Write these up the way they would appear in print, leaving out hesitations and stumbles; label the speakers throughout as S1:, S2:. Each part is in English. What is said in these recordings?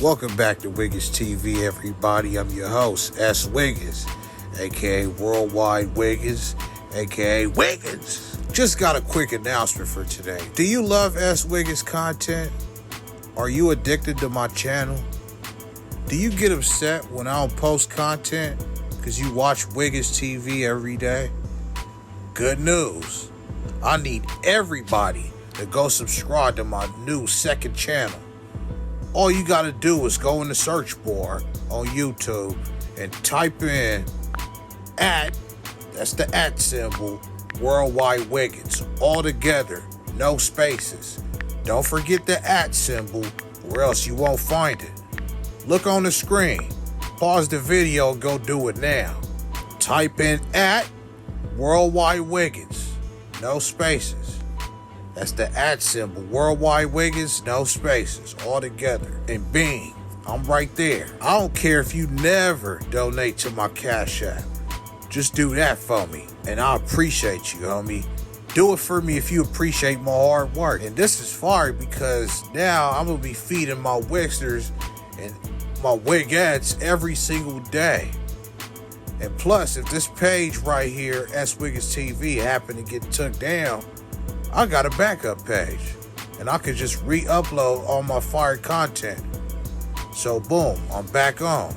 S1: Welcome back to WigginsTV, everybody. I'm your host, S.WigginsTV, aka Worldwide Wiggins, aka Wiggins. Just got a quick announcement for today. Do you love S.WigginsTV content? Are you addicted to my channel? Do you get upset when I don't post content because you watch WigginsTV every day? Good news. I need everybody to go subscribe to my new second channel. All you gotta do is go in the search bar on YouTube and type in that's the @ symbol, Worldwide Wiggins, all together, no spaces. Don't forget the @ symbol or else you won't find it. Look on the screen, pause the video and go do it now. Type in Worldwide Wiggins, no spaces. That's the @ symbol, Worldwide Wiggins, no spaces, all together. And bing, I'm right there. I don't care if you never donate to my Cash App. Just do that for me, and I appreciate you, homie. Do it for me if you appreciate my hard work. And this is fire because now I'm gonna be feeding my Wigsters and my Wigettes every single day. And plus, if this page right here, S.WigginsTV, happen to get took down, I got a backup page, and I could just re-upload all my fire content. So boom, I'm back on.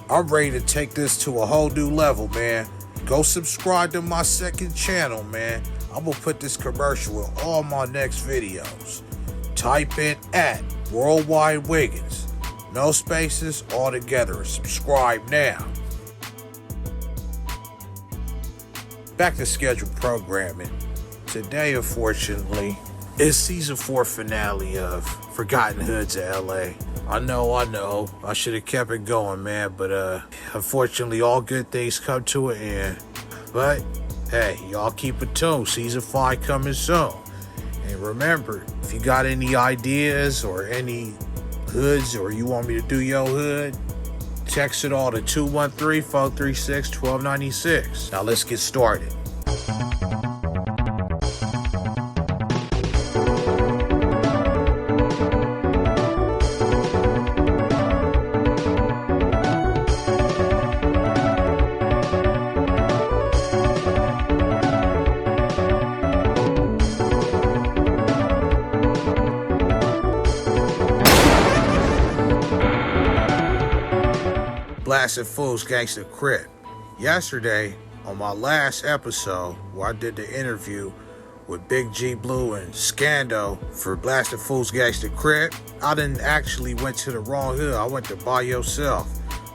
S1: I'm ready to take this to a whole new level, man. Go subscribe to my second channel, man. I'm gonna put this commercial in all my next videos. Type in Worldwide Wiggins, no spaces, all together. Subscribe now. Back to scheduled programming. Today, unfortunately, is season 4 finale of Forgotten Hoods of LA. I know. I should have kept it going, man, but unfortunately, all good things come to an end. But hey, y'all keep it tuned. Season 5 coming soon. And remember, if you got any ideas or any hoods, or you want me to do your hood, text it all to 213-436-1296. Now let's get started. S+IN Gangster Crip. Yesterday, on my last episode, where I did the interview with Big G Blue and Scando for S+IN Gangster Crip, I didn't actually went to the wrong hood. I went to By Yourself.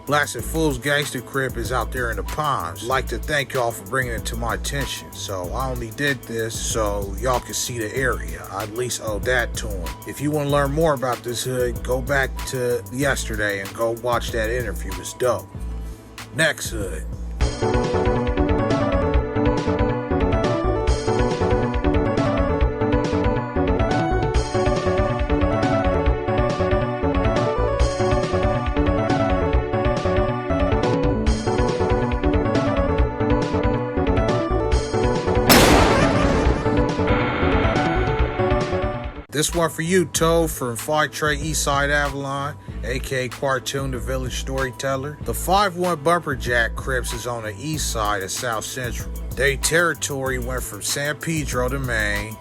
S1: S+IN Gangster Crip is out there in the Palms. I'd like to thank y'all for bringing it to my attention. So I only did this so y'all can see the area. I at least owe that to them. If you want to learn more about this hood, go back to yesterday and go watch that interview. It's dope. Next hood. This one for you, Toad, from Fight Tray Eastside Avalon, aka Cartoon the Village Storyteller. The 5-1 Bumperjack Crips is on the east side of South Central. Their territory went from San Pedro to Maine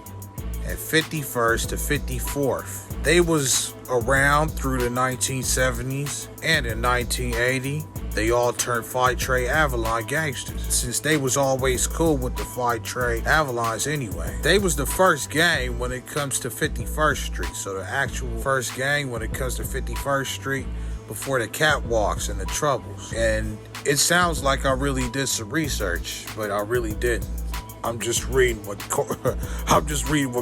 S1: and 51st to 54th. They was around through the 1970s, and in 1980, they all turned Fight Tray Avalon gangsters, since they was always cool with the Fight Tray Avalons anyway. They was the first gang when it comes to 51st Street, so the actual first gang when it comes to 51st Street before the catwalks and the troubles. And it sounds like I really did some research, but I really didn't. I'm just reading what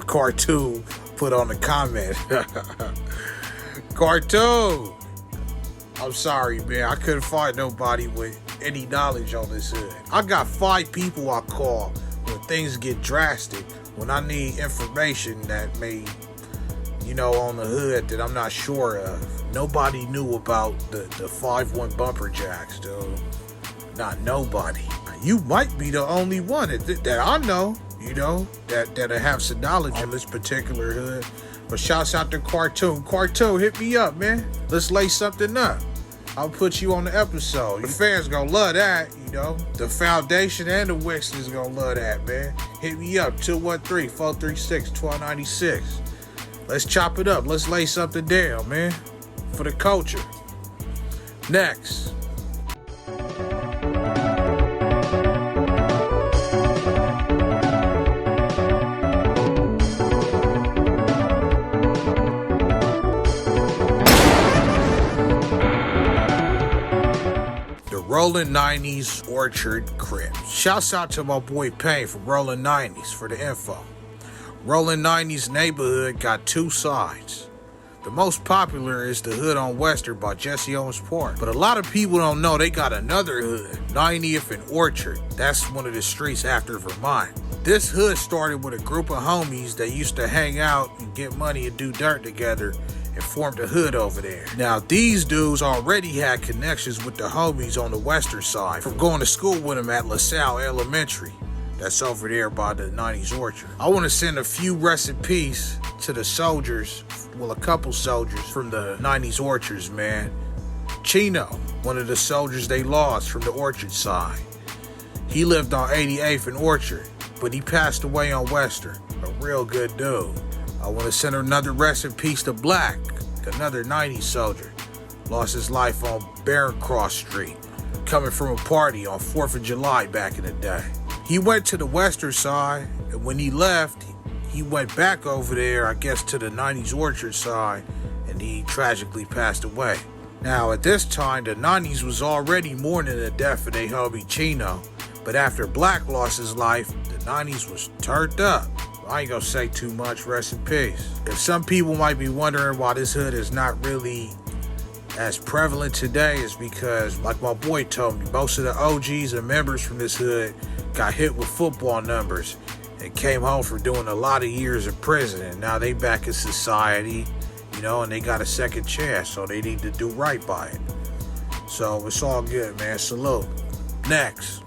S1: Cartoon put on the comment. Cartoon! I'm sorry, man. I couldn't find nobody with any knowledge on this hood. I got 5 people I call when things get drastic, when I need information that may, on the hood that I'm not sure of. Nobody knew about the 5-1 Bumperjacks, dude. Not nobody. You might be the only one that I know, that have some knowledge on this particular hood. But shouts out to Cartoon. Cartoon, hit me up, man. Let's lay something up. I'll put you on the episode. The fans gonna love that, you know. The foundation and the Wixtons gonna love that, man. Hit me up, 213-436-1296. Let's chop it up. Let's lay something down, man. For the culture. Next. Rollin 90s Orchard Crips. Shouts out to my boy Payne from Rollin 90s for the info. Rollin 90s neighborhood got two sides. The most popular is the hood on Western by Jesse Owens Park. But a lot of people don't know they got another hood, 90th and Orchard. That's one of the streets after Vermont. This hood started with a group of homies that used to hang out and get money and do dirt together and formed a hood over there. Now, these dudes already had connections with the homies on the western side from going to school with them at LaSalle Elementary. That's over there by the 90s Orchard. I want to send a few rest in peace to the soldiers, well, a couple soldiers from the 90s Orchards, man. Chino, one of the soldiers they lost from the Orchard side. He lived on 88th and Orchard, but he passed away on Western. A real good dude. I want to send another rest in peace to Black, another 90s soldier. Lost his life on Barron Cross Street, coming from a party on 4th of July back in the day. He went to the western side, and when he left, he went back over there, I guess, to the 90s Orchard side, and he tragically passed away. Now, at this time, the 90s was already mourning the death of their homie Chino, but after Black lost his life, the 90s was turned up. I ain't gonna say too much, rest in peace. If some people might be wondering why this hood is not really as prevalent today, is because, like my boy told me, most of the OGs and members from this hood got hit with football numbers and came home from doing a lot of years in prison, and now they back in society, you know, and they got a second chance, so they need to do right by it. So it's all good, man. Salute. Next.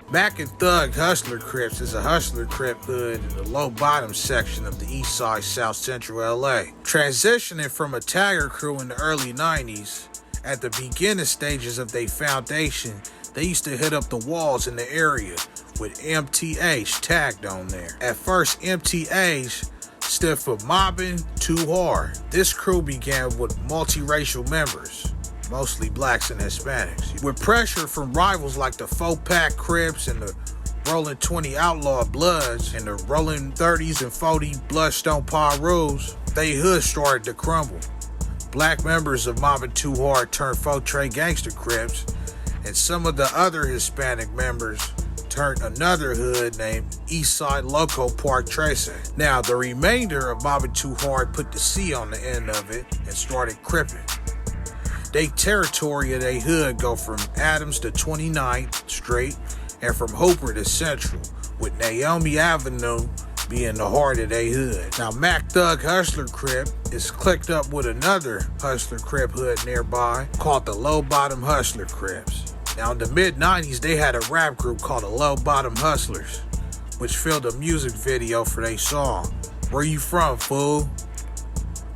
S1: Back in Thug Hustler Crips is a Hustler Crip hood in the low bottom section of the east side, south central LA. Transitioning from a tagger crew in the early 90s, at the beginning stages of their foundation, they used to hit up the walls in the area with MTH tagged on there. At first, MTH stood for Mobbing Too Hard. This crew began with multiracial members, mostly blacks and Hispanics. With pressure from rivals like the 4-Pack Crips and the Rollin 20 Outlaw Bloods and the Rollin 30s and 40 Bloodstone Pirus, they hood started to crumble. Black members of Mobbin' Too Hard turned 4-Tray Gangster Crips, and some of the other Hispanic members turned another hood named Eastside Loco Park Tracing. Now, the remainder of Mobbin' Too Hard put the C on the end of it and started cripping. They territory of they hood go from Adams to 29th Street and from Hooper to Central, with Naomi Avenue being the heart of they hood. Now, Mac Thug Hustler Crip is clicked up with another Hustler Crip hood nearby called the Low Bottom Hustler Crips. Now, in the mid-90s, they had a rap group called the Low Bottom Hustlers, which filmed a music video for their song, Where You From, Fool?,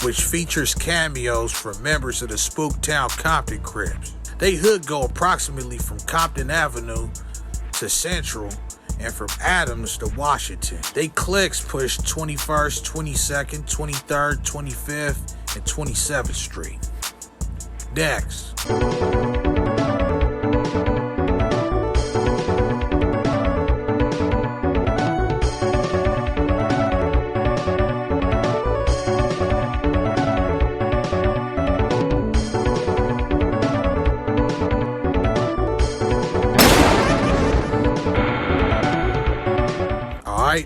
S1: which features cameos from members of the Spooktown Compton Crips. They hood go approximately from Compton Avenue to Central and from Adams to Washington. They cliques push 21st, 22nd, 23rd, 25th, and 27th Street. Next.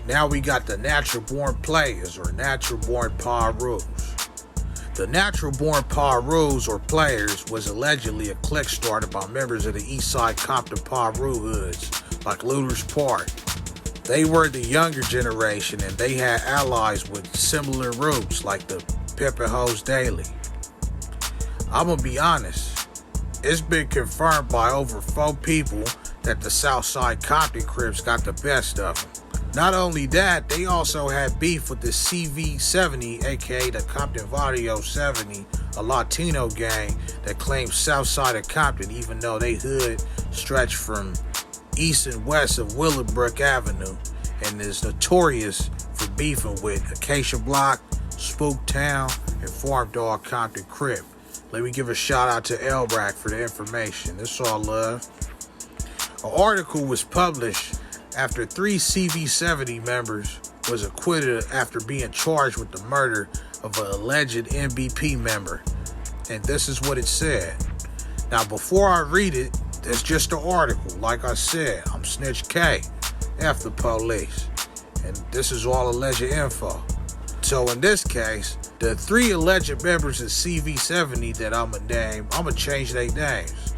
S1: Now we got the Natural Born Players, or Natural Born Pirus. The Natural Born Pirus, or Players, was allegedly a clique started by members of the Eastside Compton Piru hoods like Looters Park. They were the younger generation and they had allies with similar roots like the Pimpin' Hoes Daily. I'm gonna be honest, it's been confirmed by over 4 people that the Southside Compton Crips got the best of them. Not only that, they also had beef with the CV70, aka the Compton Vario 70, a Latino gang that claims Southside of Compton, even though they hood stretch from east and west of Willowbrook Avenue and is notorious for beefing with Acacia Block, Spooktown, and Farm Dog Compton Crip. Let me give a shout out to Elbrack for the information. It's all love. An article was published after 3 CV70 members was acquitted after being charged with the murder of an alleged NBP member. And this is what it said. Now, before I read it, it's just an article. Like I said, I'm Snitch K, F the police. And this is all alleged info. So in this case, the 3 alleged members of CV70 that I'm going to name, I'm going to change their names.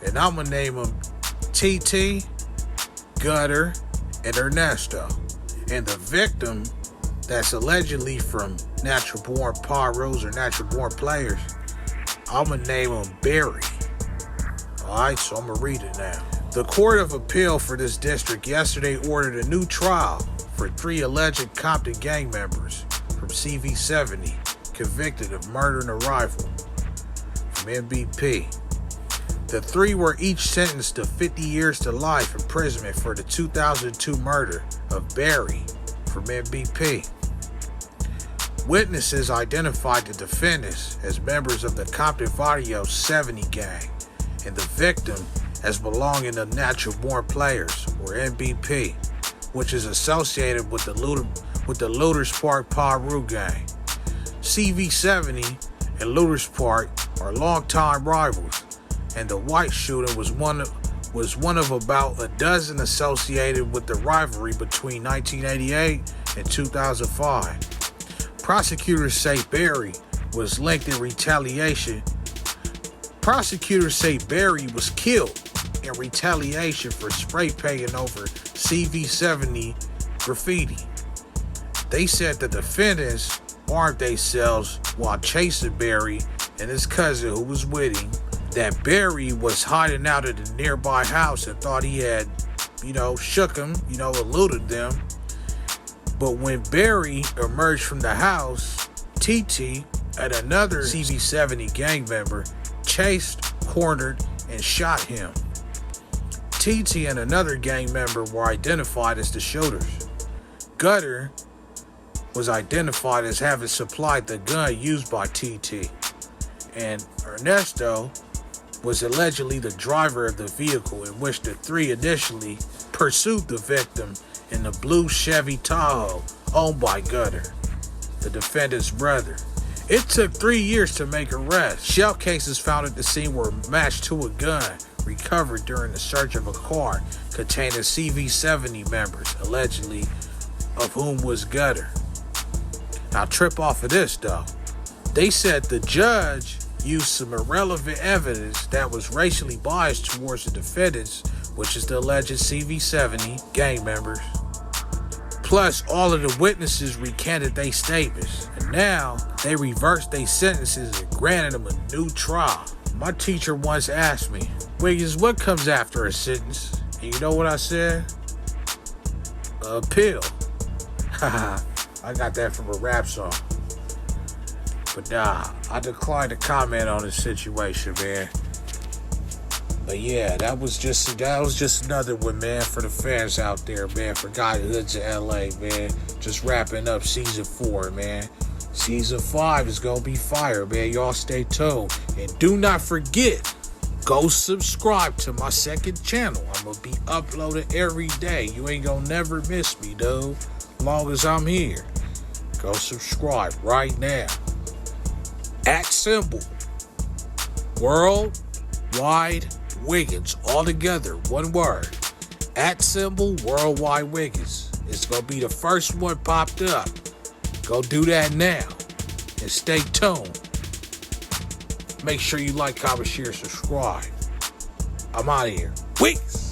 S1: And I'm going to name them TT, Gutter, and Ernesto. And the victim that's allegedly from Natural Born Pyros or Natural Born Players, I'm going to name him Barry. Alright, so I'm going to read it now. The Court of Appeal for this district yesterday ordered a new trial for 3 alleged Compton gang members from CV70 convicted of murdering a rival from NBP. The 3 were each sentenced to 50 years to life imprisonment for the 2002 murder of Barry from NBP. Witnesses identified the defendants as members of the Compton Vario 70 gang and the victim as belonging to Natural Born Players, or NBP, which is associated with the Looters Park Paru gang. CV70 and Looters Park are longtime rivals, and the White shooting was one of about a dozen associated with the rivalry between 1988 and 2005. Prosecutors say Barry was linked in retaliation. Prosecutors say Barry was killed in retaliation for spray painting over CV70 graffiti. They said the defendants armed themselves while chasing Barry and his cousin who was with him, that Barry was hiding out at a nearby house and thought he had, shook him, eluded them. But when Barry emerged from the house, TT and another CV70 gang member chased, cornered, and shot him. TT and another gang member were identified as the shooters. Gutter was identified as having supplied the gun used by TT. And Ernesto was allegedly the driver of the vehicle in which the 3 initially pursued the victim in the blue Chevy Tahoe owned by Gutter, the defendant's brother. It took 3 years to make arrests. Shell cases found at the scene were matched to a gun recovered during the search of a car containing CV70 members, allegedly of whom was Gutter. Now trip off of this though. They said the judge used some irrelevant evidence that was racially biased towards the defendants, which is the alleged CV70 gang members. Plus, all of the witnesses recanted their statements, and now they reversed their sentences and granted them a new trial. My teacher once asked me, "Wiggins, what comes after a sentence?" And you know what I said? Appeal. Haha, I got that from a rap song. But nah, I declined to comment on the situation, man. But yeah, that was just another one, man, for the fans out there, man, for Guy Hoods in LA, man. Just wrapping up season 4, man. Season 5 is gonna be fire, man. Y'all stay tuned. And do not forget, go subscribe to my second channel. I'm gonna be uploading every day. You ain't gonna never miss me, dude. Long as I'm here. Go subscribe right now. @ Worldwide Wiggins, all together, one word. @ Worldwide Wiggins. It's gonna be the first one popped up. Go do that now and stay tuned. Make sure you like, comment, share, subscribe. I'm out of here. Wiggins.